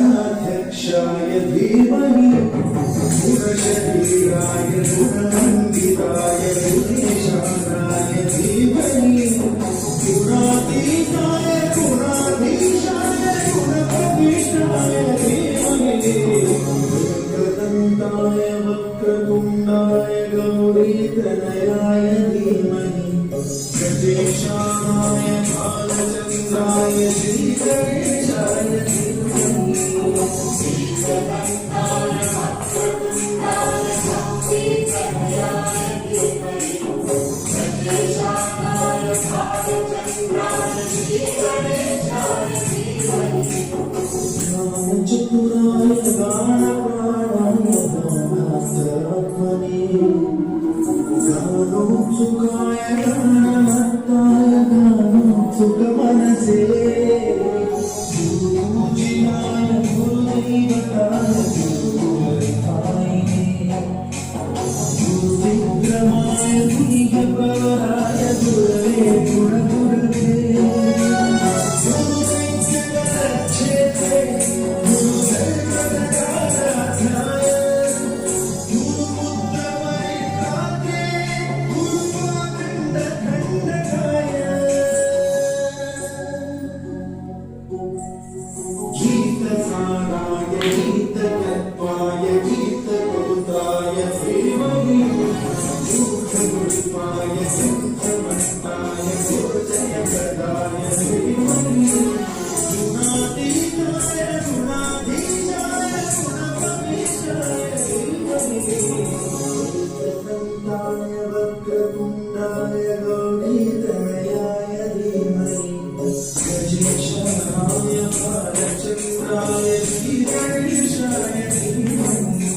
गणाध्यक्षाय धीमहि गुणशरीराय गुणमन्दिराय गुणेशानाय धीमहि गुणातीताय गुणाधीशाय गुणप्रविष्टाय धीमहि वक्रतुण्डाय वक्रतुण्डाय गौरीतनयाय धीमहि गजेशानाय बालचन्द्राय श्रीगणेशाय चतुराय गानप्राणाय गानात्मने गानोत्सुकाय गानमत्ताय गानोत्सुकमनसे गुरुपूजिताय गुरुदैवताय गुरुवरिताय गुरुविक्रमाय गुरुप्रवराय गुरवे गुणगुरवे वक्रतुण्डाय गौरीतनयाय धीमहि गजेशानाय बालचन्द्राय श्रीगणेशाय धीमहि